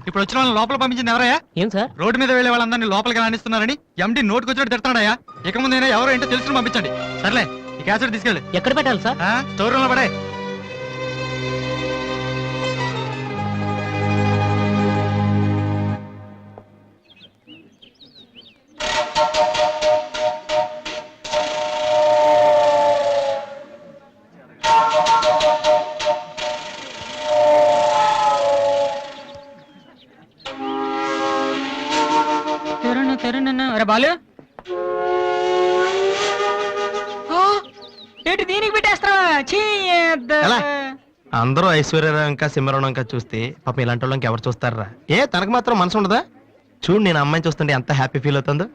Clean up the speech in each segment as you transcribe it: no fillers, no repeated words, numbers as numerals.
ఇప్పుడు వచ్చిన వాళ్ళని లోపల పంపించింది ఎవరయ్యా? ఏం సార్? రోడ్డు మీద వెళ్లే వాళ్ళందరినీ లోపలికి రాణిస్తున్నారని ఎండి నోటుకు వచ్చినట్టు తిడతాడయ్యా. ఇక ముందైనా ఎవరో ఏంటో తెలుసుకుని పంపించండి. సర్లే, ఈ క్యాసెట్ తీసుకెళ్ళి ఎక్కడ పెట్టాలి సార్? స్టోర్ రూమ్ లో పడే. బాలు ఏంటి దీనికి పెట్టేస్తావా? అందరూ ఐశ్వర్యరావు ఇంకా సింహరావు ఇంకా చూస్తే పాపం ఇలాంటి వాళ్ళకి ఎవరు చూస్తారా? తనకు మాత్రం మనసు ఉండదా? చూడు, నేను అమ్మాయిని చూస్తుంటే ఎంత హ్యాపీ ఫీల్ అవుతుందో.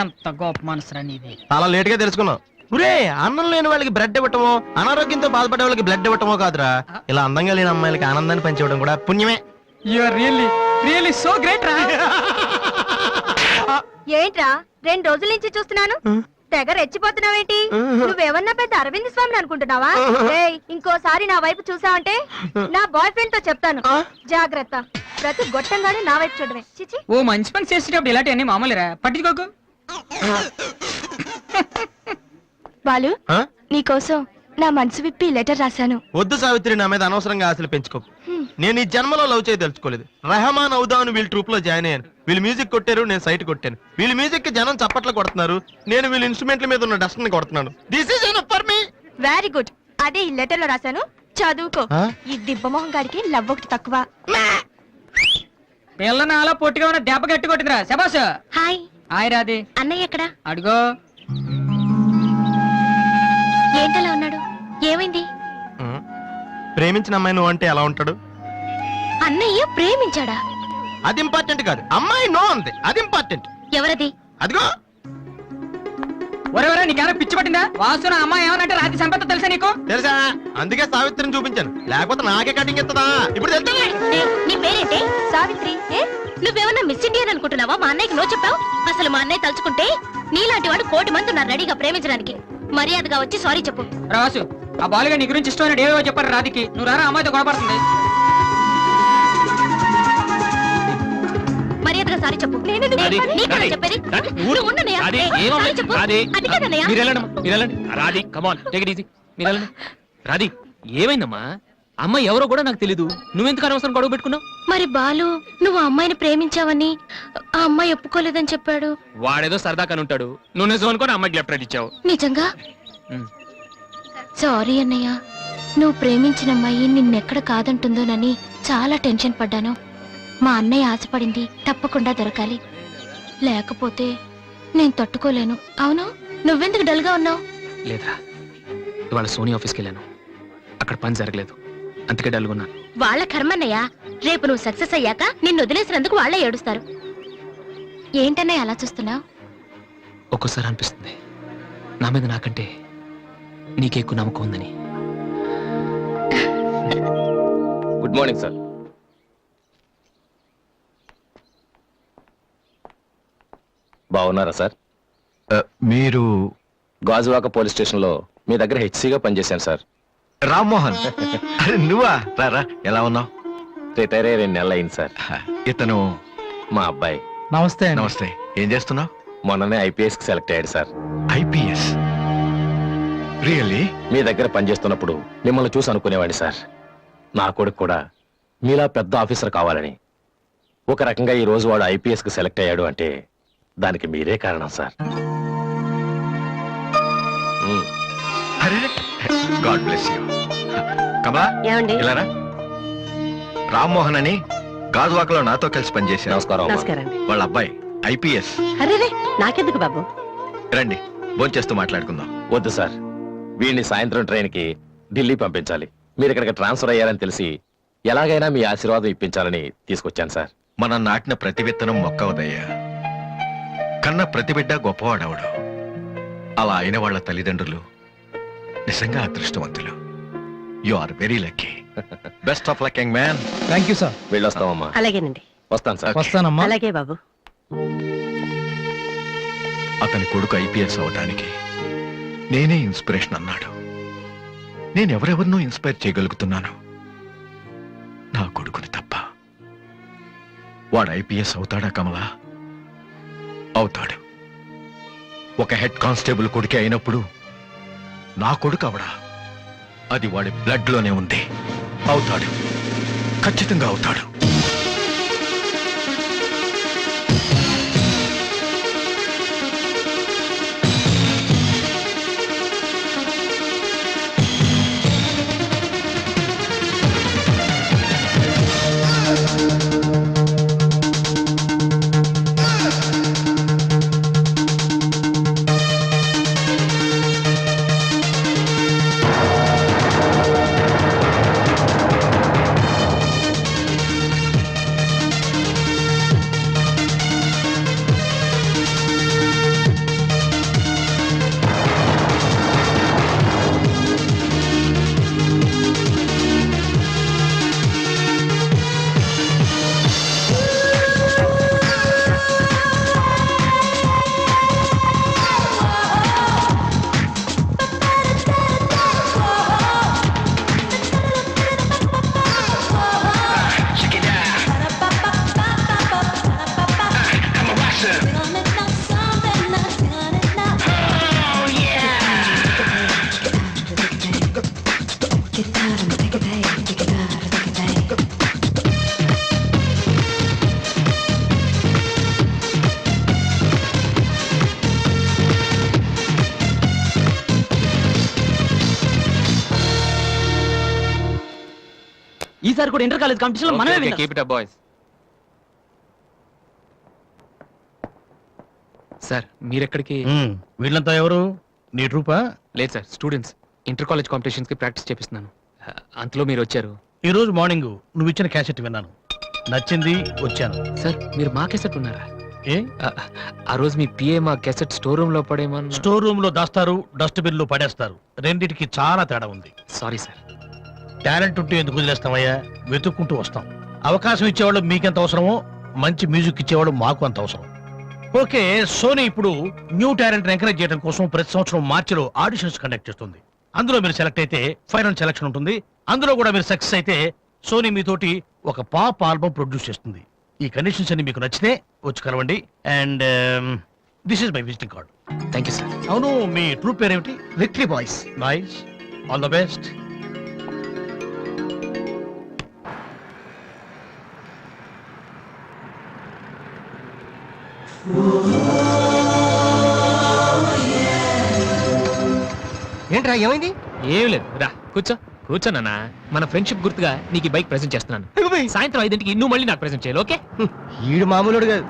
ఎంత గొప్ప మనసురా నీది. చాలా లేట్ గా తెలుసుకున్నావు. ఒరే, అన్నం లేని వాళ్ళకి బ్లడ్ ఇవ్వటమో, అనారోగ్యంతో బాధపడే వాళ్ళకి బ్లడ్ ఇవ్వటమో కాదురా, ఇలా అందంగా లేని అమ్మాయిలకి ఆనందాన్ని పంచివ్వడం కూడా పుణ్యమే. You are really so great రా. ఏంట్రా 2 రోజుల నుంచి చూస్తున్నాను, తెగ రెచ్చిపోతున్నావేంటి? నువ్వేమన్నా పెద్ద అరవింద్ స్వామిని అనుకుంటున్నావా? ఇంకోసారి నా వైపు చూసావంటే నా బాయ్ ఫ్రెండ్ తో చెప్తాను, జాగ్రత్త. ప్రతి గొట్టంగానే నా వైపు చూడమే. చిచి, ఓ మంచి పని చేసేటప్పుడు ఇలాంటివన్నీ మామూలురా, పట్టించుకోకు. బాలు, నీకోసం నా మనసు విప్పి లెటర్ రాశాను. వద్దు సావిత్రి, నా మీద అనవసరంగా ఆశలు పెంచుకోకు. నేను ఈ జన్మలో లవ్ చేయ తెలుసుకోలేదు. రెహమాన్ అవుదామని వీళ్ళ ట్రూప్ లో జాయిన్ అయ్యాను. వీళ్ళు మ్యూజిక్ కొట్టారు, నేను సైట్ కొట్టాను. వీళ్ళ మ్యూజిక్ కి జనం చప్పట్లు కొడుతున్నారు, నేను వీళ్ళ ఇన్స్ట్రుమెంట్ల మీద ఉన్న డస్ట్ ని కొడుతున్నాను. This is enough for me. Very good. అదే ఈ లెటర్ లో రాశాను, చదువుకో. ఈ దిబ్బమోహం గారికి లవ్ ఒకటి తక్కువ. పిల్లని అలా పొట్టిగా ఉన్న దెబ్బ గట్టి కొట్టిందిరా. శబాష్. హాయ్. హాయ్ రాది. అన్నయ్య ఎక్కడ? అడుగో. ఏంటలా ఉన్నాడు? ఏమైంది? ప్రేమించిన అమ్మాయి నువ్వు అంటే ఎలా ఉంటాడు? అన్నయ్య ప్రేమించాడా? అది ఇంపార్టెంట్ కాదు, అమ్మాయి నో అంతే, అది ఇంపార్టెంట్. ఎవరది? అదిగో. ఒరే, నీకేమైనా పిచ్చి పట్టిందా? వాసున అమ్మాయి ఏమనంటే రాత్రి సంపద తెలుసా నీకు? తెలుసా, అందుకే సావిత్రిని చూపించాను, లేకపోతే నాకే కటింగ్ ఇస్తుందా? ఇప్పుడు తెలుసా? నీ పేరేంటి? సావిత్రి. నువ్వేమన్నా మిస్ ఇండియన్ అనుకుంటున్నావా? మా అన్నయ్యకి నో చెప్పావు. అసలు మా అన్నయ్య తలుచుకుంటే నీలాంటి వాడు 1,000,000 మంది ఉన్నారు రెడీగా ప్రేమించడానికి. మర్యాదగా వచ్చి సారీ చెప్పు. రాసు, ఆ బాలుగా నీ గురించి ఇష్టమైన ఏవో చెప్పారు రాధికి. నువ్వు రారా, అమ్మాయితో గొడవపడుతుంది. మర్యాదగా సారీ చెప్పు. చెప్పేది రాధి, ఏమైందమ్మా? అమ్మాయి ఎవరో కూడా నాకు తెలీదు, నువ్వెందుకు అనవసరం గొడవ పెట్టుకున్నావు? మరి బాలు, నువ్వు ఆ అమ్మాయిని ప్రేమించావని ఆ అమ్మాయి ఒప్పుకోలేదని చెప్పాడు. వాడేదో సరదా కని ఉంటాడు, నువ్వు నిజం అనుకోని అమ్మాయికి లెఫ్ట్ ఇచ్చావు. నిజంగా? సారీ అన్నయ్య, నువ్వు ప్రేమించిన అమ్మాయి నిన్నెక్కడ కాదంటుందోనని చాలా టెన్షన్ పడ్డాను. మా అన్నయ్య ఆశపడింది తప్పకుండా దొరకాలి, లేకపోతే నేను తట్టుకోలేను. అవును, నువ్వెందుకు డల్గా ఉన్నావు? లేదురా, ఇవాళ సోనీ ఆఫీస్కి వెళ్ళాను, అక్కడ పని జరగలేదు, అందుకే డల్గున్నాను. వాళ్ళ కర్మన్నయ్య, రేపు నువ్వు సక్సెస్ అయ్యాక నిన్ను వదిలేసినందుకు వాళ్ళే ఏడుస్తారు. ఏంటన్నయ్య అలా చూస్తున్నావు? ఒక్కోసారి అనిపిస్తుంది నా మీద నాకంటే నీకే ఎక్కువ నమ్మకం ఉందని. Good morning sir. బాగున్నారా సార్? మీరు గాజువాక పోలీస్ స్టేషన్ లో మీ దగ్గర హెచ్సిగా పనిచేశాను సార్. రామ్మోహన్. నువ్వా? రారా, ఎలా ఉన్నావు? రిటైర్ అయ్యి 2 నెలలు అయింది సార్. ఇతను మా అబ్బాయి. నమస్తే. నమస్తే. ఏం చేస్తున్నావు? మొన్ననే ఐపీఎస్ కి సెలెక్ట్ అయ్యాడు సార్. ఐపీఎస్? రియల్లీ? మీ దగ్గర పనిచేస్తున్నప్పుడు మిమ్మల్ని చూసి అనుకునేవాడిని సార్, నా కొడుకు కూడా మీలా పెద్ద ఆఫీసర్ కావాలని. ఒక రకంగా ఈ రోజు వాడు ఐపీఎస్ కి సెలెక్ట్ అయ్యాడు అంటే దానికి మీరే కారణం sir. God bless you. Kamala, ఇలా రా. రామ్మోహన్ అని గాజువాకలో నాతో కలిసి పనిచేశారు. నమస్కారం. వాళ్ళ అబ్బాయి ఐపీఎస్. నాకెందుకు బాబు? రండి, భోంచేస్తూ మాట్లాడుకుందాం. వద్దు సార్, వీడిని సాయంత్రం ట్రైన్ కి ఢిల్లీ పంపించాలి. మీరు ఇక్కడికి ట్రాన్స్ఫర్ అయ్యారని తెలిసి ఎలాగైనా మీ ఆశీర్వాదం ఇప్పించాలని తీసుకొచ్చాను సార్. మనం నాటిన ప్రతి విత్తనం మొక్కవదయ్యా. కన్న ప్రతి బిడ్డ గొప్పవాడవడు. అలా అయిన వాళ్ళ తల్లిదండ్రులు నిజంగా అదృష్టవంతులు. You are very lucky. Best of luck young man. Thank you sir. వెళ్ళొస్తామమ్మా. అలాగేనండి. వస్తాను సార్. వస్తానమ్మా. అలాగే బాబు. అతని కొడుకు ఐపీఎస్ అవడానికి నేనే ఇన్స్పిరేషన్ అన్నాడు. నేను ఎవరెవరినో ఇన్స్పైర్ చేయగలుగుతున్నాను. వాడు ఐపీఎస్ అవుతాడా కమలా? అవుతాడు. ఒక హెడ్ కానిస్టేబుల్ కొడుకే అయినప్పుడు నా కొడుకు అవడా? అది వాడి బ్లడ్ లోనే ఉంది. అవుతాడు, ఖచ్చితంగా అవుతాడు. ఈసారి కూడా ఇంటర్ కాలేజ్ కాంపిటీషన్ లో మనమే విన్నాం. Keep it up boys. Sir మీరెక్కడికి? వీళ్ళంతా ఎవరు? నీ ట్రూపా? లేదు sir, students. Inter college competitions కి ప్రాక్టీస్ చేపిస్తున్నాను. అంతలో మీరు వచ్చారు. ఈ రోజు మార్నింగ్ నువ్వు ఇచ్చిన క్యాసెట్ విన్నాను, నచ్చింది, వచ్చాను. సార్ మీరు మా కెసెట్ ఉన్నారా? ఏ ఆ రోజు మీ పిఏ మా కెసెట్ స్టోర్ రూమ్ లో పడేమన్నా? స్టోర్ రూమ్ లో దాస్తారు, డస్ట్బిన్ లో పడేస్తారు. రెండిటికి చాలా తేడా ఉంది. Sorry sir. టాలెంట్ ఉంటే ఎందుకు వదిలేస్తామయ్యా? వెతుక్కుంటూ వస్తాం. అవకాశం ఇచ్చేవాళ్ళు మీకెంత అవసరమో మంచి మ్యూజిక్ ఇచ్చేవాళ్ళు మాకు అంత అవసరం. ఓకే, సోనీ ఇప్పుడు న్యూ టాలెంట్ ఎంకరేజ్ చేయడం కోసం ప్రతి సంవత్సరం మార్చిలో ఆడిషన్స్ కండక్ట్ చేస్తుంది. అందులో మీరు సెలెక్ట్ అయితే ఫైనల్ సెలక్షన్ ఉంటుంది. అందులో కూడా మీరు సక్సెస్ అయితే సోనీ మీతోటి ఒక పాప్ ఆల్బమ్ ప్రొడ్యూస్ చేస్తుంది. ఈ కండిషన్స్ అన్ని మీకు నచ్చితే వచ్చి కలవండి. And this is my visiting card. Thank you sir. అవును, మీ ట్రూప్ పేరేమిటి? Victory boys. Nice, all the best. ఏంట్రా ఏమైంది? ఏం లేదు, రా కూర్చో. కూర్చోనన్నా, మన ఫ్రెండ్షిప్ గుర్తుగా నీకు ఈ బైక్ ప్రెజెంట్ చేస్తున్నాను. సాయంత్రం 5ంటికి నువ్వు మళ్ళీ నాకు ప్రెజెంట్ చేయాలి, ఓకే? ఈడు మామూలుడు కాదు.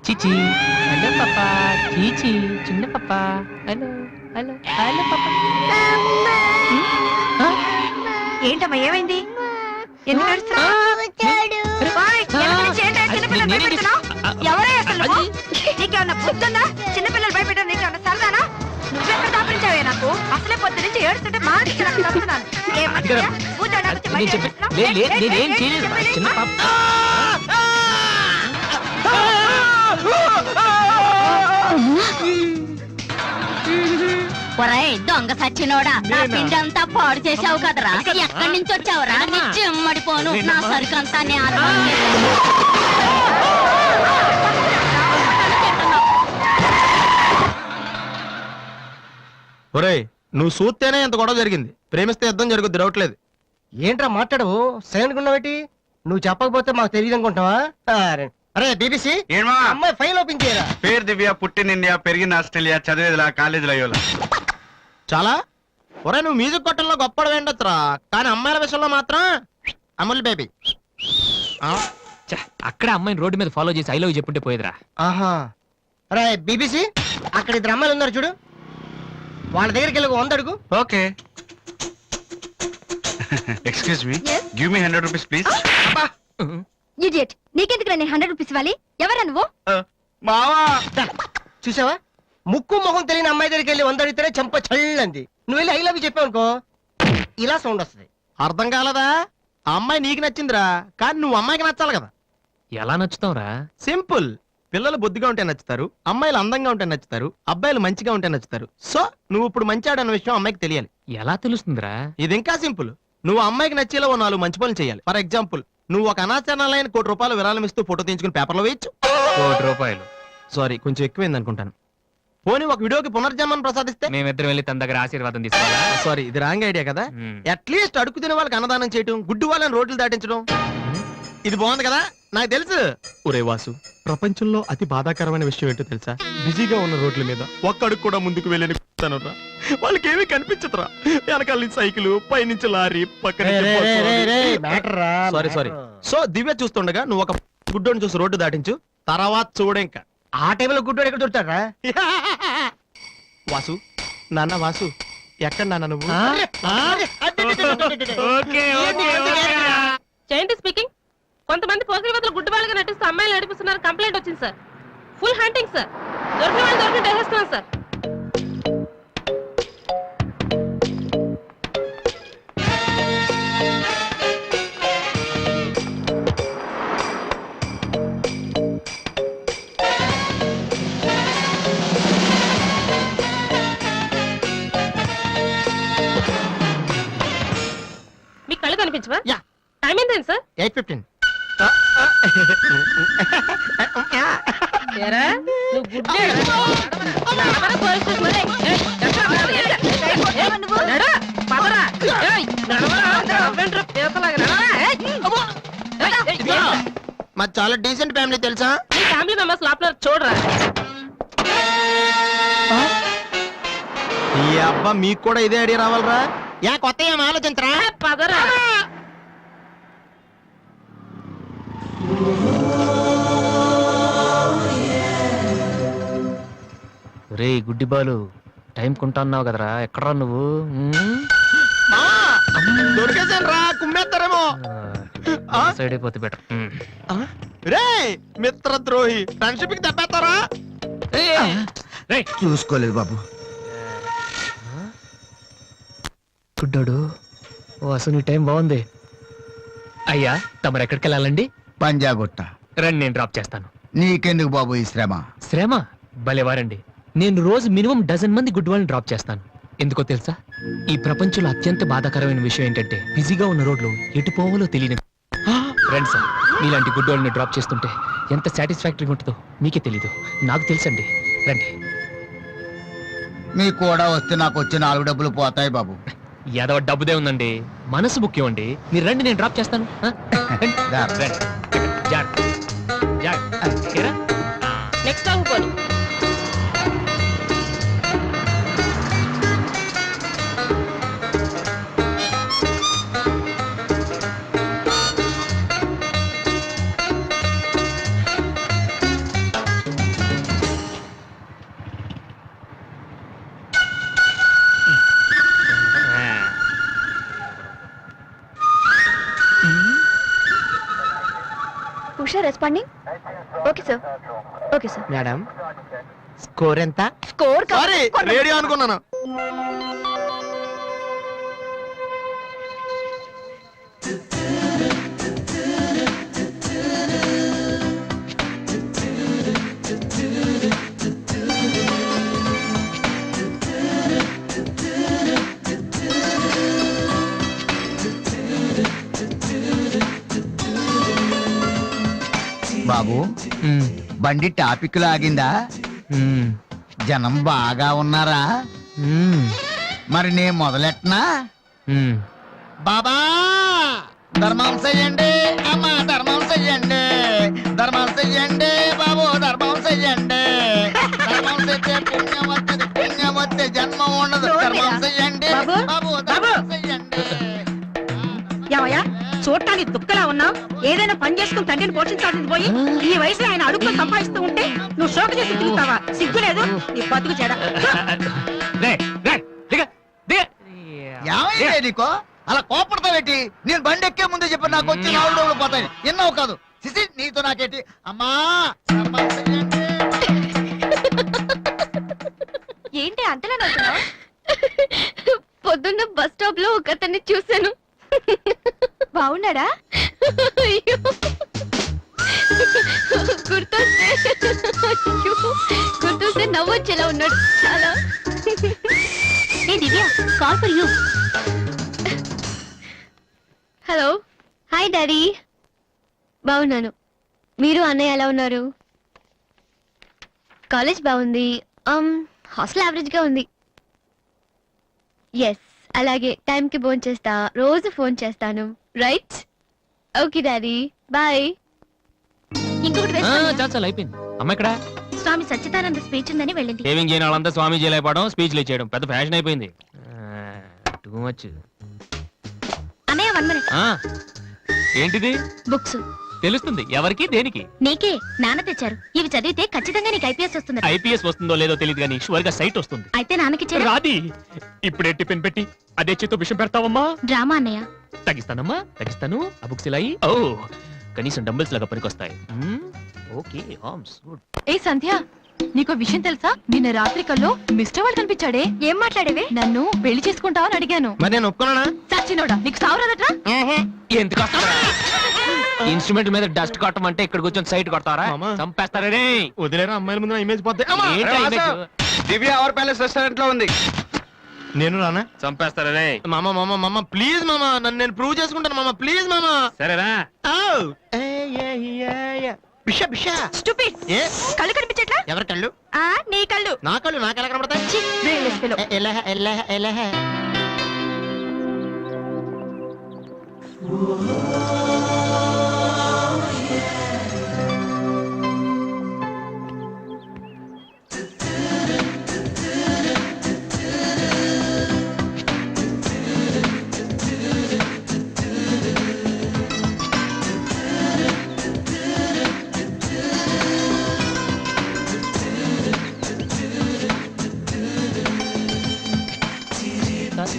చీచి, హలో పాపా. చీచి, చిన్న పాపా. హలో హలో హలో పాపా. ఏంటమ్మా ఏమైంది? ఎందుకు ఏడుస్తున్నావ్? ఓయ్, ఎందుకు నీ చేతిలో చిన్నపిల్లలు భయపెడుతున్నావ్? ఎవరే అసలు నువ్వు? నీకేమన్నా బుద్ధుందా? చిన్నపిల్లలు భయపెట్టడం నీకేమన్నా సరదానా? నువ్వెక్కడ దాపించావే నాకు? అసలే పొద్దు నుంచి ఏడుస్తుంటే మా నాకు తప్పుతున్నాను. ఏమన్నా కూర్చోడానికి వచ్చి నేను చెప్పి నేనేం చేయలేదు, చిన్న పాప. ఒరేయ్ దొంగ సచ్చినోడా, నా పిండి అంతా పాడు చేసావు కదరా. ఎక్కడి నుంచి వచ్చావురా? నీ చెమ్మడిపోను, నా సరుకంతా ఒరేయ్, నువ్వు చూస్తేనే ఇంత గొడవ జరిగింది. ప్రేమిస్తే యుద్ధం జరుగుద్ది, డౌట్ లేదు. ఏంట్రా మాట్లాడవు సైలెంట్ ఉన్నావేటి నువ్వు చెప్పకపోతే మాకు తెలియదు అనుకుంటావా అరే బీబీసీ ఏమా అమ్మాయి ఫైల్ ఓపెన్ చేయరా పేరు దివ్య, పుట్టిన ఇండియా, పెరిగిన ఆస్ట్రేలియా, చదివేదిలా కాలేజీలో అయ్యోలా. చాలా ఒరే నువ్వు మ్యూజిక్ కొట్టంలో గొప్పడు వేండొచ్చురా, కానీ అమ్మాయిల విషయంలో మాత్రం అమూల్ బేబీ. ఛ, అక్కడ అమ్మాయిని రోడ్డు మీద ఫాలో చేసి ఐ లవ్ చెప్పుంటే పోయేదిరా. ఆహా అరే బీబీసీ అక్కడ ఇద్దరు అమ్మాయిలు ఉన్నారు చూడు, వాళ్ళ దగ్గరికి వెళ్ళి 100 అడుగు. Okay. Excuse me, Yes? Give me 100 rupees please. Idiot, నీకెందుకు నేను 100 రూపీస్ ఇవ్వాలి? ఎవరా నువ్వు? మావా దా, చూసావా ముక్కు మొహం తెలియని అమ్మాయి దగ్గరికి వెళ్ళి 100 అడిగితేనే చెంప చల్లంది. నువ్వు వెళ్ళి ఐ లవ్ చెప్పావు అనుకో ఇలా సౌండ్ వస్తుంది. అర్థం కాలదా? ఆ అమ్మాయి నీకు నచ్చిందిరా, కానీ నువ్వు అమ్మాయికి నచ్చాలి కదా. ఎలా నచ్చుతావురా? సింపుల్. పిల్లలు బొద్దుగా ఉంటే నచ్చుతారు, అమ్మాయిలు అందంగా ఉంటే నచ్చుతారు, అబ్బాయిలు మంచిగా ఉంటే నచ్చుతారు. సో నువ్వు ఇప్పుడు మంచివాడన్న విషయం అమ్మాయికి తెలియాలి. ఎలా తెలుస్తుందిరా? ఇది ఇంకా సింపుల్. నువ్వు అమ్మాయికి నచ్చేలా ఓ 4 మంచి పనులు చేయాలి. ఫర్ ఎగ్జాంపుల్, నువ్వు ఒక అనాచరణలైన ₹1 కోటి విరాళం ఇస్తూ ఫోటో తీయించుకుని పేపర్లో వేయచ్చు. ₹1 సారీ, కొంచెం ఎక్కువైంది అనుకుంటాను. పోనీ ఒక వీడియోకి పునర్జన్మను ప్రసాదిస్తే. మేమిద్దరం వెళ్ళి తన దగ్గర ఆశీర్వాదం తీసుకోవాలా? సారీ, ఇది రాంగ్ ఐడియా కదా. మ్మ్. అట్లీస్ట్ అడుగు తినే వాళ్ళకి అన్నదానం చేయటం, గుడ్డు వాళ్ళని రోడ్లు దాటించడం, ఇది బాగుంది కదా. నాకు తెలుసు. ఒరే వాసు, ప్రపంచంలో అతి బాధాకరమైన విషయం ఏంటో తెలుసా? బిజీగా ఉన్న రోడ్ల మీద ఒక్క అడుగు కూడా ముందుకు వెళ్ళని వాళ్ళకి ఏమీ కనిపించదురా. వెనకాల సైకిల్, పైనుంచి లారీ, పక్కన సారీ. సో దివ్య చూస్తుండగా నువ్వు ఒక గుడ్డోని చూసి రోడ్డు దాటించు, తర్వాత చూడ ఇంకా. ఆ టైంలో గుడ్డోడు ఎక్కడ దొరుకుతాడా? వాసు, నాన్న వాసు, ఎక్కడ నాన్న నువ్వు? జయంతి స్పీకింగ్. కొంతమంది పోకిరి వదలు గుడ్డు వాళ్ళగా నటిస్తూ అమ్మాయిలు నడిపిస్తున్నారు. కంప్లైంట్ వచ్చింది సార్. Full hunting sir. దొరికిన వాళ్ళు దొరికినట్టు వేసేస్తున్నాం సార్. మీ కళ్ళు కనిపించవా? యా. టైం ఏంటండి సార్? 8:15. ఏరా, నువ్వు గుడ్డే నడవరా పోలీస్ స్టేషన్. ఏయ్, ఎక్కడ ఉన్నావు? నడు, పదరా. ఏయ్, నడవరా. నడవండ్రా, పీతలాగా నడవరా. ఏయ్, ఇదిగో, మాది చాలా డీసెంట్ ఫ్యామిలీ తెలుసా? మీ ఫ్యామిలీ మెంబర్స్ లోపల చూడరా. ఈ అబ్బా మీకు కూడా ఇదే ఐడియా రావాలరా? యా కొత్త ఏం ఆలోచించరా? పదరా. రే గుడ్డి బాలు, టైం కొంటున్నావు కదరా, ఎక్కడరా నువ్వు? దొరికేసాను రా, కుమ్మేస్తారేమో. సైడ్ అయిపోతే బెటర్. రే మిత్రద్రోహి, ఫ్రెండ్షిప్ కి దెబ్బేస్తారా? చూసుకోలేదు బాబు. గుడ్డోడు, ఓ అసలు నీ టైం బాగుంది. అయ్యా, తమరు ఎక్కడికి వెళ్ళాలండి? పంజాగుట్ట. రండి, నేను డ్రాప్ చేస్తాను. నీకెందుకు బాబు ఈ శ్రమ? శ్రమ భలేవారండి. నేను రోజు మినిమం 12 మంది గుడ్ వాళ్ళని డ్రాప్ చేస్తాను. ఎందుకో తెలుసా? ఈ ప్రపంచంలో అత్యంత బాధాకరమైన విషయం ఏంటంటే బిజీగా ఉన్న రోడ్లు ఎటు పోవాలో తెలియని. రండి సార్, మీలాంటి గుడ్ వాళ్ళని డ్రాప్ చేస్తుంటే ఎంత సాటిస్ఫాక్టరీగా ఉంటుందో మీకే తెలీదు, నాకు తెలుసండి. రండి. మీ కూడా వస్తే నాకు వచ్చే 4 డబ్బులు పోతాయి బాబు. ఏదో డబ్బుదే ఉందండి, మనసు ముఖ్యం అండి. మీరు రండి, నేను డ్రాప్ చేస్తాను. నెక్స్ట్ టైం పోనీ. Usha responding. Okay sir. Okay sir. Madam, score ఎంత? స్కోర్ సారీ, రేడియో అనుకున్నాను. బాబు బండి టాపిక్ లాగిందా? జనం బాగా ఉన్నారా? మరి నేను మొదలెట్టనా? బాబా ధర్మం చెయ్యండి అమ్మా, ధర్మం చెయ్యండి, ధర్మం చెయ్యండి బాబు, ధర్మం చెయ్యండి. ధర్మం చేస్తే పుణ్యం వస్తుంది, పుణ్యం వస్తే జన్మ ఉండదు. ధర్మం చెయ్యండి బాబు, బాబు, బాబు. ధర్మం చెయ్యండి. ఏమయ్యా చూడటానికి దుక్కలా ఉన్నావు. ఏదైనా పని చేసుకుని తండ్రిని పోషించాల్సింది పోయి ఈ వయసులో ఆయన అడుగులో సంపాదిస్తూ ఉంటే నువ్వు షోక చేసి తిరుగుతావా? సిగ్గు లేదు నీ బతుకు చెడ. ఏమైంది నీకో అలా కోపడతావేటి? నేను బండి ఎక్కే ముందే చెప్పి నాకు వచ్చి 4 రోజులు పోతాయి. ఎన్నో కాదు సిసి, నీతో నాకేటి అమ్మా. ధర్మం చెయ్యండి. ఏంటి అంతలా నవ్వుతున్నావ్? పొద్దున్న బస్ స్టాప్ లో ఒక అతన్ని చూశాను. బాగున్నాడా? అయ్యో. గుర్తొస్తే అయ్యో, గుర్తొస్తే నవ్వొచ్చేలా ఉన్నాడు చాలా. ఏ Divya, call for you. Hello, hi daddy. బాగున్నాను. మీరు అన్నయ్య ఎలా ఉన్నారు? కాలేజ్ బాగుంది. హాస్టల్ యావరేజ్ గా ఉంది. ఎస్, అలాగే టైంకి ఫోన్ చేస్తా, రోజు ఫోన్ చేస్తాను. రైట్? Okay daddy, bye. ఇంకొకటి వేస్తాను. చాలా అయిపోయింది. అమ్మ ఇక్కడ స్వామి సచ్చిదానంద స్పీచ్ ఉందని వెళ్ళింది. సేవింగ్ చేయని వాళ్ళంతా స్వామీజీలు అయిపోవడం, స్పీచ్లు ఇచ్చేయడం పెద్ద ఫ్యాషన్ అయిపోయింది. Too much. అన్నయ్య 1 minute. ఏంటిది? బుక్స్ తెలుస్తుంది ఎవరికి దేనికి? నీకే నాన్న తెచ్చారు. ఇవి చదివితే ఖచ్చితంగా నీకు ఐపీఎస్ వస్తుంది. ఐపీఎస్ వస్తుందో లేదో తెలియదు కానీ షువర్ గా సైట్ వస్తుంది. అయితే నాన్నకి రాది ఇప్పుడే టిఫిన్ పెట్టి అదే చేతో విషయం పెడతావమ్మా. డ్రామా అన్నయ్య. తగ్గిస్తానమ్మా, తగ్గిస్తాను. ఆ బుక్స్ ఇలా ఓ కనీసం డంబుల్స్ లాగా పనికొస్తాయి. Okay, arms good. ఏ సంధ్య, నీకు విషయం తెలుసా? నిన్న రాత్రి కల్లో మిస్టర్ వాళ్ళు కనిపించాడే. ఏం మాట్లాడేవి? నన్ను పెళ్లి చేసుకుంటావని అడిగాను. మరి నేను ఒప్పుకున్నానా? సచ్చినోడా, నీకు సావరాదట్రా? ఎందుకు ఇన్స్ట్రుమెంట్ మీద డస్ట్ కొట్టమంటే ఇక్కడ కూర్చొని సైట్ కొడతారా? మామా. చంపేస్తారే. వదిలేరా, అమ్మాయిల ముందు ఇమేజ్ పోతే. దివ్య అవర్ ప్యాలెస్ రెస్టారెంట్ లో ఉంది. నేను రానా? చంపేస్తారే. మామ మామ మామ ప్లీజ్ మామ, నన్ను నేను ప్రూవ్ చేసుకుంటాను మామ, ప్లీజ్ మామ. సరేరా. బిషా బిషా. స్టూపిడ్. ఏ కళ్ళు కనిపించట్లా? ఎవరి కళ్ళు? నీ కళ్ళు. నా కళ్ళు నాకు ఎలా కనబడతాయి? Brainless fellow.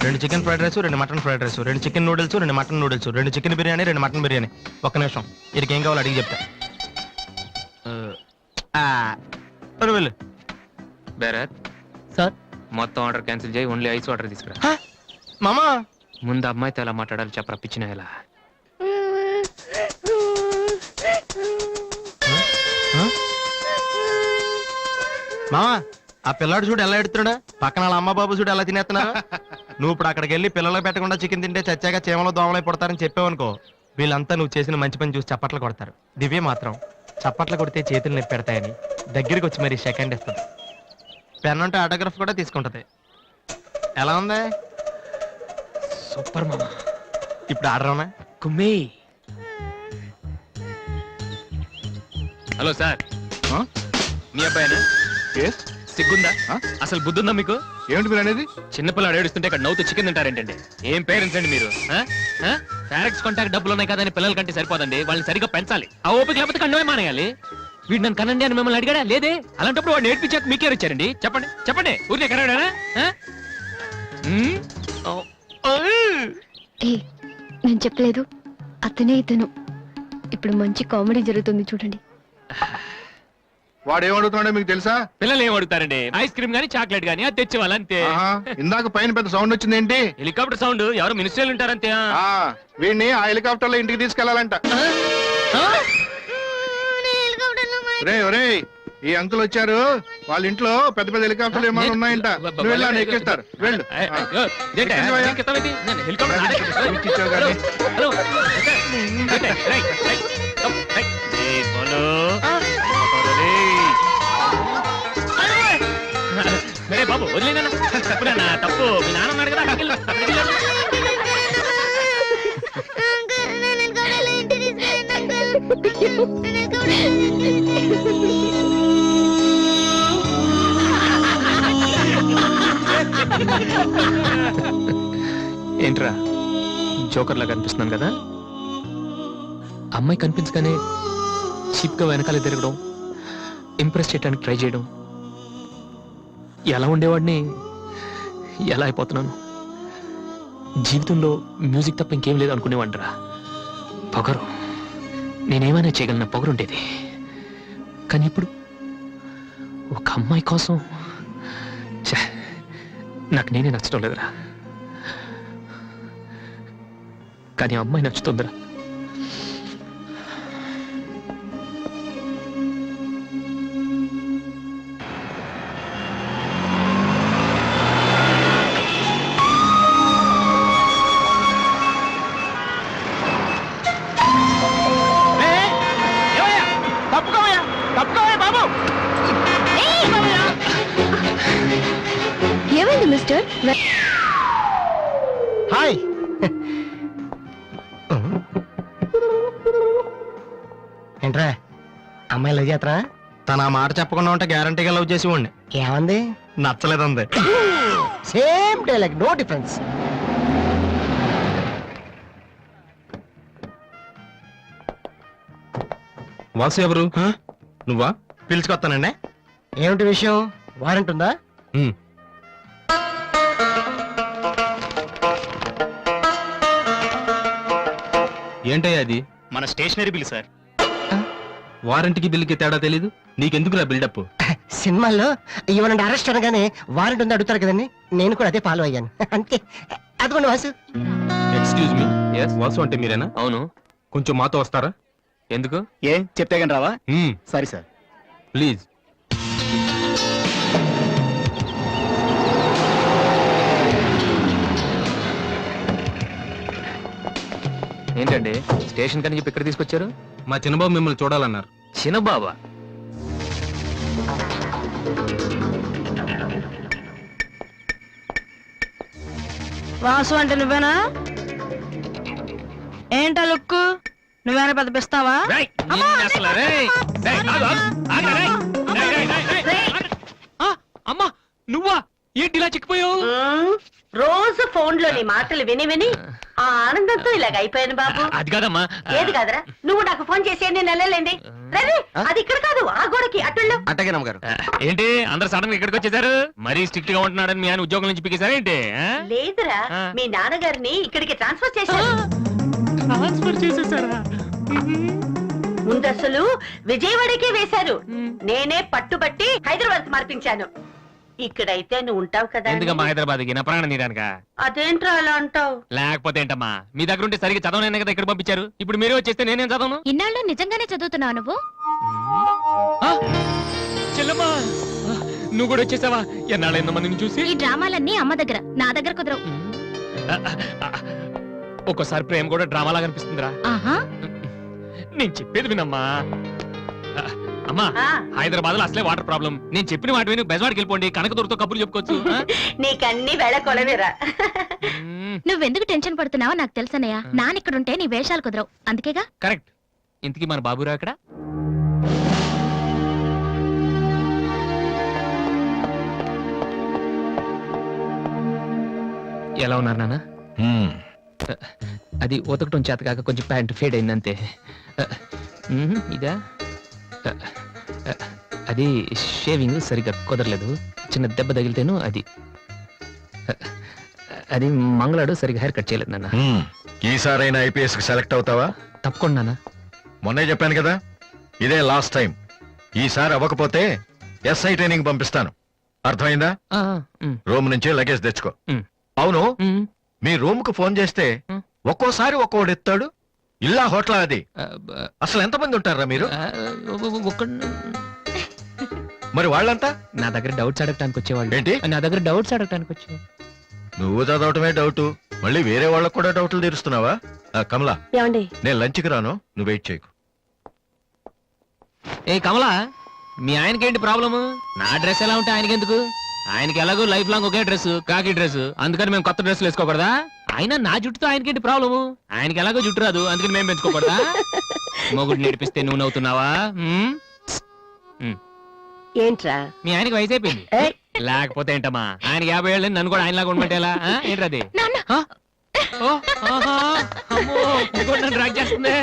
రెండు chicken fried rice, 2 mutton fried rice, 2 chicken noodles, 2 mutton noodles, 2 chicken biryani, 2 mutton biryani. ఒక్క నిమిషం, వీరికి ఏం కావాలో అడిగి చెప్తా. వెళ్ళు. భరత్ సార్, మొత్తం ఆర్డర్ క్యాన్సిల్ చేయి, ఓన్లీ ఐస్ వాటర్ తీసుకురా. మామా ముందు అమ్మాయితో ఎలా మాట్లాడాలి చెప్పరా, పిచ్చిన ఎలా. మామా, ఆ పిల్లాడు చూడు ఎలా ఎడుతున్నాడా, పక్కన వాళ్ళ అమ్మ బాబు చూడు ఎలా తినేస్తున్నా. నువ్వు ఇప్పుడు అక్కడికి వెళ్ళి పిల్లలకు పెట్టకుండా చికెన్ తింటే చచ్చాక చీమలో దోమలై పడతారని చెప్పావనుకో, వీళ్ళంతా నువ్వు చేసిన మంచి పని చూసి చప్పట్లు కొడతారు. దివ్య మాత్రం చప్పట్లు కొడితే చేతులు నొప్పి పెడతాయని దగ్గరికి వచ్చి మరి సెకండ్ ఇస్తుంది. పెన్ అంటే ఆటోగ్రాఫ్ కూడా తీసుకుంటది. ఎలా ఉంది? సూపర్ మామా. ఇప్పుడు ఆర్డర్ అవునా? కుమ్మి. హలో సార్, మీ అబ్బాయినా? సిగ్గుందా? అసలు బుద్ధుందా మీకు? ఏమిటి మీరు అనేది? చిన్నపిల్లలు ఏడుస్తుంటే ఇక్కడ నవ్వుతూ చికెన్ తింటారేంటండి? ఏం పేరెంట్స్ అండి మీరు? ఫారెక్స్ కాంటాక్ట్ డబ్బులు ఉన్నాయి కదా అని పిల్లల కంటే సరిపోదండి, వాళ్ళని సరిగ్గా పెంచాలి. ఆ ఓపిక లేకపోతే కండమే మానేయాలి. వీడు నన్ను కనండి అని మిమ్మల్ని అడిగాడా? లేదే. అలాంటప్పుడు వాడు నేర్పించాక మీకే వచ్చారండి. చెప్పండి చెప్పండి, ఊరికే కనడానా? నేను చెప్పలేదు, అతనే ఇతను. ఇప్పుడు మంచి కామెడీ జరుగుతుంది చూడండి. వాడు ఏమడుగుతున్నాడో మీకు తెలుసా? పిల్లలు ఏం అడుగుతారండి? ఐస్ క్రీమ్ గానీ చాక్లెట్ గానీ అది తెచ్చేవాళ్ళు అంతే. ఇందాక పైన పెద్ద సౌండ్ వచ్చింది ఏంటి? Helicopter sound. ఎవరు మినిస్టర్లు ఉంటారంతే. వీడిని ఆ హెలికాప్టర్ లో ఇంటికి తీసుకెళ్లాలంట. ఒరే ఈ అంకుల్ వచ్చారు, వాళ్ళ ఇంట్లో పెద్ద పెద్ద హెలికాప్టర్లు ఏమైనా ఉన్నాయంట. నువ్వు వెళ్ళి ఆయన ఎక్కిస్తారు. వెళ్ళు. ఎక్కించావు కానీ. బాబు వదిలేనా? తప్పు. మీ నాన్న ఉన్నాడు కదా. ఏంట్రా జోకర్ లాగా కనిపిస్తున్నాను కదా? అమ్మాయి కనిపించగానే చీప్గా వెనకాల తిరగడం, ఇంప్రెస్ చేయడానికి ట్రై చేయడం, ఎలా ఉండేవాడిని ఎలా అయిపోతున్నాను. జీవితంలో మ్యూజిక్ తప్ప ఇంకేం లేదు అనుకునేవాడిరా. పొగరు, నేనేమైనా చేయగలన పొగరు ఉండేది. కానీ ఇప్పుడు ఒక అమ్మాయి కోసం ఛే, నాకు నేనే నచ్చడం లేదురా. కానీ ఆ అమ్మాయి నచ్చుతుందిరా. ఏమైంది మిస్టర్? హాయ్. ఏంట్రా అమ్మాయి లవ్ చేతరా? తన ఆ మాట చెప్పకుండా ఉంటే గ్యారంటీగా లవ్ చేసి ఉండి ఏమంది? నచ్చలేదంది. Same dialogue, no difference. Vasu ఎవరు? నువ్వా? పిలుచుకొస్తానండి. ఏమిటి విషయం? వారెంట్ ఉందా? ఏంటయ్యా అది? మన స్టేషనరీ బిల్ సార్. వారంటీకి బిల్లుకి తేడా తెలీదు నీకెందుకురా బిల్డప్? సినిమాల్లో ఇవ్వనండి అరెస్ట్ అనగానే వారెంట్ ఉందా అడుగుతారు కదండి, నేను కూడా అదే ఫాలో అయ్యాను. అంతే. అదిగోండి వాసు. ఎక్స్క్యూజ్ మీ, వాసు అంటే మీరేనా? అవును. కొంచెం మాతో వస్తారా? ఎందుకు? ఏ చెప్తే కానీ రావా? సరే సార్, ప్లీజ్. ఏంటండి స్టేషన్ కని చెప్పి ఇక్కడ తీసుకొచ్చారు? మా చిన్నబాబు మిమ్మల్ని చూడాలన్నారు. చిన్నబాబా? వాసు అంటే నువ్వేనా? ఏంటా లుక్కు? నువ్వేనా పెద్ద పిస్తావా? అమ్మా నువ్వా? ఏంటి ఇలా చిక్కిపోయావు? రోజు ఫోన్ లో నీ మాటలు విని విని ఆ ఆనందంతో ఇలాగ అయిపోయాను బాబు. అది కాదమ్మా. ఏది కాదరా, నువ్వు నాకు ఫోన్ చేసి నేను వెళ్ళలేండి. రేయ్, అది ఇక్కడ కాదు, ఆ గోడకి అటుల్లో. అట్టగే నమ్మగారు. ఏంటి అందరు సడన్ గా ఇక్కడికి వచ్చేసారు? మరీ స్ట్రిక్ట్ గా ఉంటున్నాడని మీ ఆయన ఉద్యోగం నుంచి పికేశారా ఏంటి? లేదురా, మీ నాన్నగారిని ఇక్కడికి ట్రాన్స్ఫర్ చేశారు. ట్రాన్స్ఫర్ చేసేసారా? ముందు అసలు విజయవాడకే వేశారు. నేనే పట్టుబట్టి హైదరాబాద్ మార్పించాను. ఇక్కడైతే నువ్వు ఉంటావు కదా. ఎందుకమ్మా హైదరాబాద్కి? నా ప్రాణం తీయడానిక? అదేంట్రా అలా అంటావు? లేకపోతే ఏంటమ్మా, మీ దగ్గర ఉంటే సరిగ్గా చదవనే కదా ఇక్కడ పంపించారు. ఇప్పుడు మీరే వచ్చేస్తే నేనేం చదవను? ఇన్నాళ్ళు నిజంగానే చదువుతున్నావు నువ్వు? చెల్లమ్మా నువ్వు కూడా వచ్చేసావా? ఎన్నాళ్ళైందమ్మా నిన్ను చూసి? ఈ డ్రామాలన్నీ అమ్మ దగ్గర, నా దగ్గర కుదరవు. ఒక్కోసారి ప్రేమ కూడా డ్రామాలా కనిపిస్తుందిరా. ఆహా, నేను చెప్పేది వినమ్మా. అమ్మా ఆ. హైదరాబాద్ లో అసలే వాటర్ ప్రాబ్లం. నేను చెప్పిన మాట విని బెజవాడికి వెళ్ళిపోండి, కనకదుర్తో కబుర్లు చెప్పుకోవచ్చు. నీకన్నీ వేళ కొలవేరా. నువ్వెందుకు టెన్షన్ పడుతున్నావో నాకు తెలుసనయ్యా. నానిక్కడుంటే నీ వేషాలు కుదరవు, అందుకేగా. కరెక్ట్. ఇంతకీ మన బాబురా అక్కడ? ఎలా ఉన్నారు నాన్న? అది ఉతకటం చేత కాక కొంచెం ప్యాంట్ ఫేడ్ అయింది అంతే. ఇదా అది షేవింగ్ సరిగ్గా కుదరలేదు, చిన్న దెబ్బ తగిలితేను. అది అది మంగళాడు సరిగ్గా హెయిర్ కట్ చేయలేదు నాన్న. ఈసారైనా ఐపీఎస్ కి సెలెక్ట్ అవుతావా? తప్పకుండా నాన్న. మొన్నే చెప్పాను కదా, ఇదే లాస్ట్ టైం. ఈసారి అవ్వకపోతే ఎస్ఐ ట్రైనింగ్ పంపిస్తాను. అర్థమైందా? రూమ్ నుంచి లగేజ్ తెచ్చుకో. అవును, మీ రూమ్ కు ఫోన్ చేస్తే ఒక్కోసారి ఒక్కోడు ఎత్తాడు. ఇల్లా హోటల్ అది? అసలు ఎంతమంది ఉంటారా మీరు? మరి వాళ్ళంతా నా దగ్గర డౌట్స్ అడగటానికి వచ్చేవాళ్ళు. ఏంటి? నా దగ్గర డౌట్స్ అడగటానికి వచ్చేవాళ్ళు. నువ్వు చదవటమే డౌట్, మళ్ళీ వేరే వాళ్ళకు కూడా డౌట్లు తీరుస్తున్నావా? కమలా, ఏమండి? నేను లంచ్కి రాను, నువ్వు వెయిట్ చేయకు. ఏ కమలా, మీ ఆయనకేంటి ప్రాబ్లము? నా డ్రెస్ ఎలా ఉంటే ఆయనకెందుకు? ఆయనకి ఎలాగో లైఫ్ లాంగ్ ఒకే డ్రెస్, కాకి డ్రెస్, అందుకని మేము కొత్త డ్రెస్సులు వేసుకోకూడదా? ఆయన నా జుట్టుతో ఆయనకేంటి ప్రాబ్లము? ఆయనకి ఎలాగో జుట్టు రాదు, అందుకని మేము పెంచుకోకూడదా? మొగుడు నేర్పిస్తే నువ్వు నవ్వుతున్నావా? ఏంట్రా? మీ ఆయనకి వయసు అయిపోయింది. లేకపోతే ఏంటమ్మా ఆయన 50 ఏళ్ళు నన్ను కూడా ఆయనలాగా ఉండమంటే ఎలా ఏంటది నాన్న డ్రాగ్ చేస్తుంది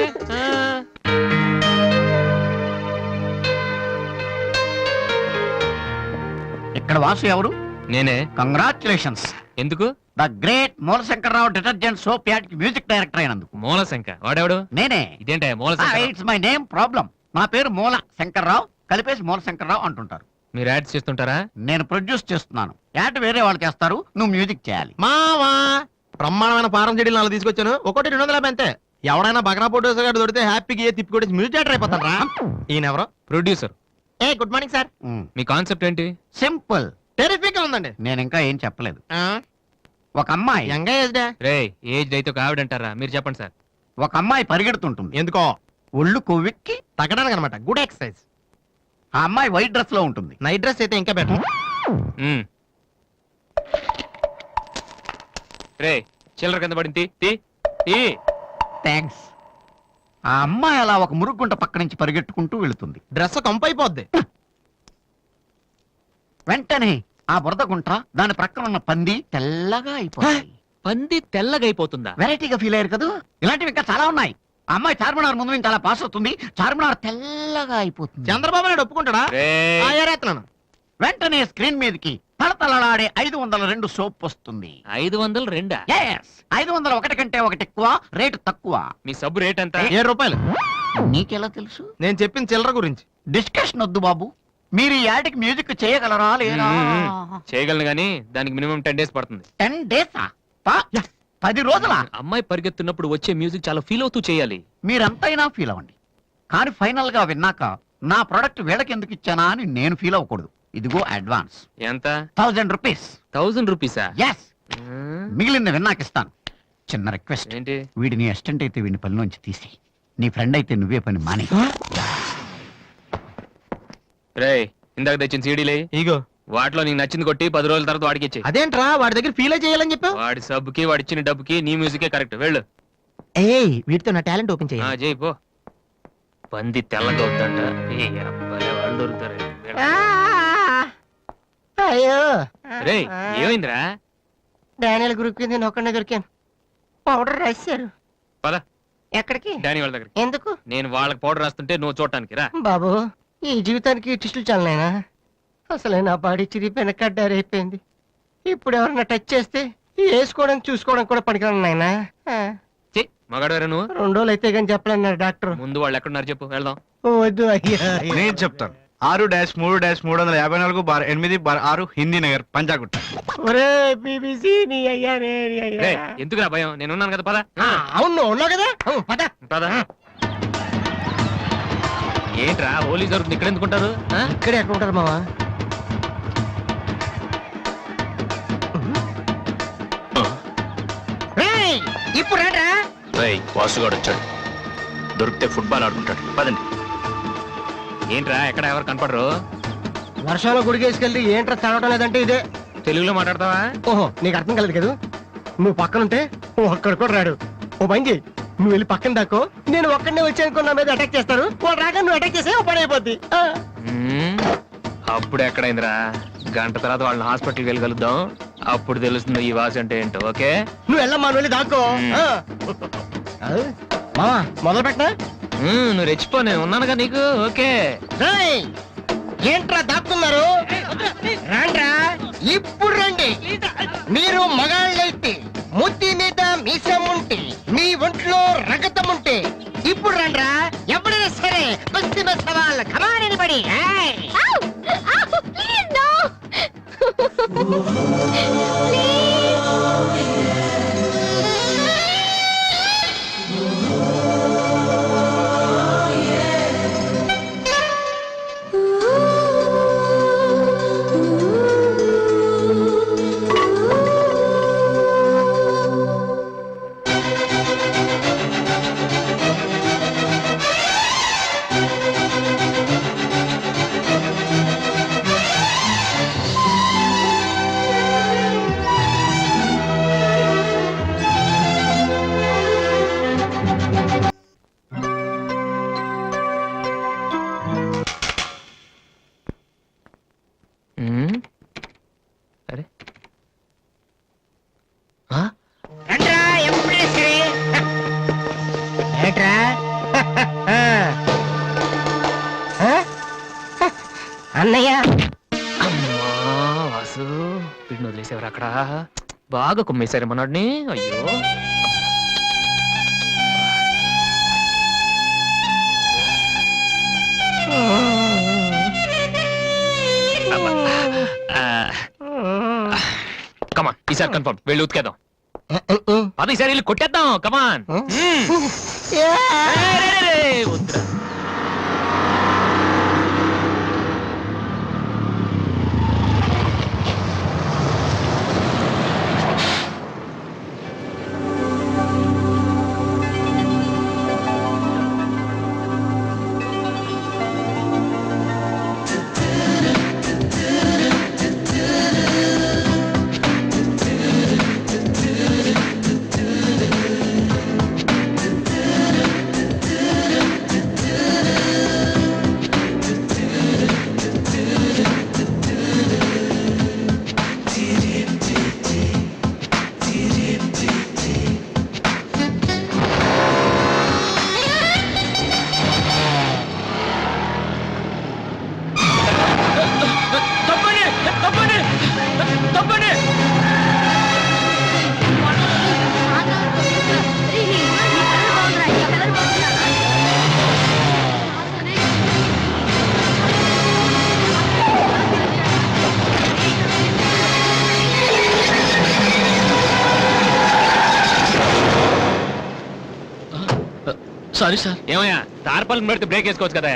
ఇక్కడ వాసు ఎవరు? నేనే. కంగ్రాచులేషన్స్. ఎందుకు? The great Moolashankararao detergent soap ad కి మ్యూజిక్ డైరెక్టర్ అయినందుకు. మూలశంక వాడెవడు? నేనే. ఇదేంటే Moolashanka? It's my name problem. నా పేరు మూల శంకర్రావు, కలిపేసి మూలశంకర్రావు అంటుంటారు. మీరు యాడ్స్ చేస్తుంటారా? నేను ప్రొడ్యూస్ చేస్తున్నాను. యాడ్ వేరే వాళ్ళు చేస్తారు, నువ్వు మ్యూజిక్ చేయాలి. మావా బ్రహ్మాండమైన పారం చెడీలు నాలుగు తీసుకొచ్చాను, ఒకటి 250 అంతే. ఎవడైనా బగ్రా ప్రొడ్యూసర్ గారు దొరికితే హ్యాపీగా తిప్పి కొట్టి మ్యూజిక్ డైరెక్టర్ అయిపోతాను రా. ఈయన ఎవరో producer. A good morning sir. Me concept ఏంటి? సింపుల్, టెరిఫిక్ గా ఉందండి. నేను ఇంకా ఏం చెప్పలేదు. ఒక అమ్మాయి యంగ్ ఏజ్ డే. రే ఏజ్ అయితే ఒక ఆవిడ అంటారా? మీరు చెప్పండి సార్. ఒక అమ్మాయి పరిగెడుతుంటుంది. ఎందుకో? ఒళ్ళు కొవ్వెక్కి తగ్గడానికి అనమాట. Good exercise. ఆ అమ్మాయి వైట్ డ్రెస్ లో ఉంటుంది. నైట్ డ్రెస్ అయితే ఇంకా బెటర్. రే చిల్లర కింద పడింది తీ తీ. థ్యాంక్స్. ఆ అమ్మాయి అలా ఒక మురుగుంట పక్క నుంచి పరిగెట్టుకుంటూ వెళుతుంది. డ్రెస్ కంపైపోద్ది. వెంటనే ఆ బురద గుంట, దాని ప్రక్కన ఉన్న పంది తెల్లగా అయిపోతాయి. పంది తెల్లగా అయిపోతుందా? వెరైటీగా ఫీల్ అయ్యారు కదా. ఇలాంటివి ఇంకా చాలా ఉన్నాయి. ఆ అమ్మాయి చార్మినార్ ముందు నుంచి అలా పాస్ అవుతుంది, చార్మినార్ తెల్లగా అయిపోతుంది. చంద్రబాబు నాయుడు ఒప్పుకుంటాడా? రేయ్. ఏరేస్తున్నాను. వెంటనే స్క్రీన్ మీదకి తళతళలాడే 502 సోప్ వస్తుంది. 502? Yes, 501 కంటే ఒకటి ఎక్కువ, రేటు తక్కువ. మీ సబ్బు రేట్ ఎంత? 7 రూపాయలు. నీకెలా తెలుసు? నేను చెప్పిన చిల్లర గురించి. డిస్కషన్ వద్దు బాబు. మీరు ఈ యాడ్కి మ్యూజిక్ చేయగలరా లేదా? చేయగలను గానీ దానికి మినిమం 10 days పడుతుంది. 10 days 10 రోజుల. అమ్మాయి పరిగెత్తున్నప్పుడు వచ్చే మ్యూజిక్ చాలా ఫీల్ అవుతూ చేయాలి. మీరంతైనా ఫీల్ అవ్వండి, కానీ ఫైనల్ గా విన్నాక నా ప్రొడక్ట్ వీళ్ళకి ఎందుకు ఇచ్చానా అని నేను ఫీల్ అవ్వకూడదు. ఇదిగో అడ్వాన్స్. ఎంత? 1000 రూపీస్. 1000 రూపీసా? ఎస్. మిగిలింది విన్నాక ఇస్తాను. చిన్న రిక్వెస్ట్, ఏంటి? వీడి నీ అసిస్టెంట్ అయితే వీడిని పనిలోంచి తీసి, నీ ఫ్రెండ్ అయితే నువ్వే పని మాని. రే ఇందాక తెచ్చిన సీడీలే ఇగో. వాటిలో నీకు నచ్చింది కొట్టి 10 రోజుల తర్వాత వాడికి ఇచ్చే. అదేంట్రా వాడి దగ్గర ఫీల్ చేయాలని చెప్పావు? వాడి సబ్బుకి వాడి ఇచ్చిన డబ్బుకి నీ మ్యూజికే కరెక్ట్. వెళ్ళు. ఏయ్ వీటితో నా టాలెంట్ ఓపెన్ ఆ, చేయి పో. పంది తెల్లగా అవుతుంట. ఏ అబ్బాయి వాళ్ళు దొరుకుతారు. అయ్యో రే ఏమైందిరా? డానియల్ గ్రూప్ కి నేను ఒక్కడే దొరికాను. పౌడర్ రాశారు. పద ఎక్కడికి? డానీ వాళ్ళ దగ్గరికి. ఎందుకు? నేను వాళ్ళకి పౌడర్ రాస్తుంటే నువ్వు చూడటానికి రా. బాబు ఈ జీవితానికి టిస్టులు చాలనైనా. అసలే నా బాడీ చిరిగిపోయిన కడ్డారైపోయింది. ఇప్పుడు ఎవరన్నా టచ్ చేస్తే వేసుకోవడం చూసుకోవడం కూడా పనికిరాను నాయనా. మగాడు నువ్వు 2 రోజులు అయితే కానీ చెప్పలేన్నారు డాక్టర్. ముందు వాళ్ళు ఎక్కడున్నారు చెప్పు, వెళ్దాం. వద్దు అయ్యా. నేను చెప్తాను. 6-3-358-8/6 హిందీ నగర్ పంజాగుట్ట. ఒరే బీబీసీ నీ అయ్యా నీ అయ్యా. రేయ్, ఎందుకురా భయం? నేను ఉన్నాను కదా. పద అవును ఉన్నావు కదా. పద పద. ఏంట్రా హోలీ జరుగుతుంది ఇక్కడ ఎందుకుంటారు? ఇక్కడే ఎక్కడ ఉంటారు మావా? ఇప్పుడు రాడా? వాసుగాడు వచ్చాడు, దొరికితే ఫుట్బాల్ ఆడుకుంటాడు. పదండి. ఏంట్రా ఎక్కడ ఎవరు కనపడరు? వర్షంలో గుడికేసుకెళ్ళి ఏంట్రా చదవటం లేదంటే ఇదే. తెలుగులో మాట్లాడతావా? ఓహో నీకు అర్థం కలదు కదా. నువ్వు పక్కనుంటే ఒక్కడు కూడా రాడు. ఓ పని చేయి, నువ్వు వెళ్ళి పక్కన దాకో, నేను ఒక్కడనే వచ్చానుకో నా మీద అటాక్ చేస్తారు. వాడు రాగా నువ్వు అటాక్ చేసే పని అయిపోద్ది. అప్పుడు ఎక్కడైందిరా? గంట తర్వాత వాళ్ళని హాస్పిటల్కి వెళ్ళి కలుద్దాం. అప్పుడు తెలుస్తుంది ఈ వాసి అంటే ఏంటో. ఓకే నువ్వు వెళ్ళమ్మా, నువ్వు వెళ్ళి దాక్కో. మావా మొదలు పెట్టా. నువ్వు రెచ్చిపో, నేను ఉన్నానుగా నీకు. ఓకే ఏంట్రా దాక్కున్నారు? రండ్రా ఇప్పుడు రండి. మీరు మగాళ్ళైతే, ముద్ది మీద మీసం ఉంటే, మీ ఒంట్లో రగతం ఉంటే ఇప్పుడు రండ్రా. ఎవరైనా సరే బస్తీ సవాల్ కమాని పడి. ప్లీజ్ నో మరి అక్కడ బాగా కుమ్మేశారు మనోడిని. అయ్యో కమాన్, ఈసారి కన్ఫర్మ్ వెళ్ళి ఉతికేద్దాం. అది ఈసారి వెళ్ళి కొట్టేద్దాం. కమాన్. వద్దురా. Sorry sir. ఏమయ్యా తార్పాలను పెడితే బ్రేక్ వేసుకోవచ్చు కదా.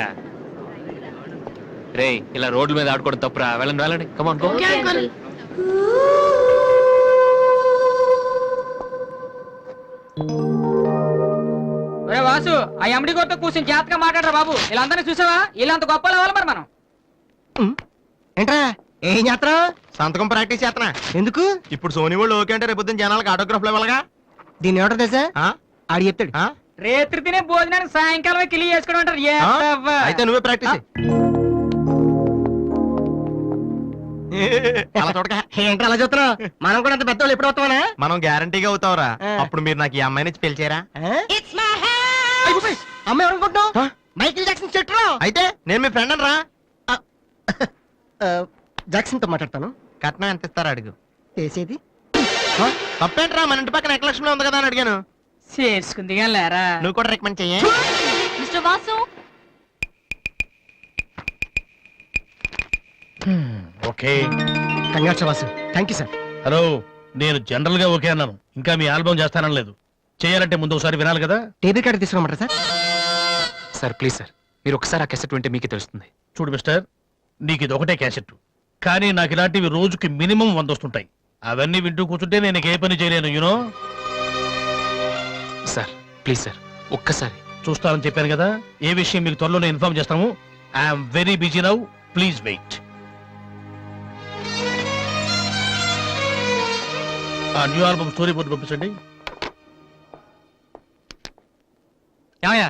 రే ఇలా రోడ్ల మీద ఆడుకోవడం తప్పురా. వెళ్ళండి వెళ్ళండి. Come on go. ఒరే వాసు, ఆ ఎండి గోతో కూర్చొని జాగ్రత్తగా మాట్లాడరా బాబు. వీళ్ళందరినీ చూసావా? వీళ్ళంత గొప్ప అవ్వాలి మరి మనం. ఏంట్రా ఏం చేస్తున్నావు? సంతకం ప్రాక్టీస్ చేస్తున్నా. ఎందుకు? ఇప్పుడు సోనీ వాళ్ళు ఓకే అంటే రేపు పొద్దున్న జనాలకు ఆటోగ్రాఫ్లు ఇవ్వాలిగా. దీన్ని ఏమంటారు తెలుసా? ఆ? ఆడు చెప్తాడు. ఆ? రేత్రి తినే భోజనానికి సాయంకాలమే కిలి చేసుకోవడం అంటారు. ఏ ఆ? అవ్వ. అయితే నువ్వే ప్రాక్టీస్ చెయ్. అలా చూడక. ఏంట్రా అలా చూస్తున్నావు? మనం కూడా అంత పెద్దవాళ్ళు ఎప్పుడు అవుతామనా? మనం గ్యారంటీగా అవుతావురా. ఆ. అప్పుడు మీరు నాకు ఈ అమ్మాయిని ఇచ్చి పిలిచారా? అమ్మ ఎవరనుకుంటున్నావు? మైకిల్ జాక్సన్ చెట్టు. అయితే నేను మీ ఫ్రెండ్ రా. జాక్సన్ తో మాట్లాడతాను. కట్నం ఎంత ఇస్తారా అడుగు. చేసేది తప్పేంట్రా, మన ఇంటి పక్కన ఎక్లక్ష్మిలో ఉంది కదా అని అడిగాను. చేసుకుంది కానీ లేరా. నువ్వు కూడా రికమెండ్ చెయ్యి. Mister Vasu, okay. Congrats Vasu. Thank you sir. Hello, నేను జనరల్ గా ఓకే అన్నాను. ఇంకా మీ ఆల్బమ్ చేస్తానలేదు. చేయాలంటే ముందు ఒకసారి వినాలి కదా. టేబుల్ కార్డు తీసుకోమంటారా సార్? సార్ ప్లీజ్ సార్, మీరు ఒకసారి ఆ కెసెట్ వింటే మీకే తెలుస్తుంది. చూడు మిస్టర్, నీకు ఇది ఒకటే క్యాసెట్, కానీ నాకు ఇలాంటివి రోజుకి మినిమం 100 వస్తుంటాయి. అవన్నీ వింటూ కూర్చుంటే నేను ఏ పని చేయలేను. యూనో. సార్ ప్లీజ్ సార్ ఒక్కసారి. చూస్తానని చెప్పాను కదా. ఏ విషయం మీకు త్వరలోనే ఇన్ఫార్మ్ చేస్తాము. I'm very busy now, please wait. ఆ న్యూ ఆల్బమ్ స్టోరీ బోర్డు పంపించండి. ఏమయ్యా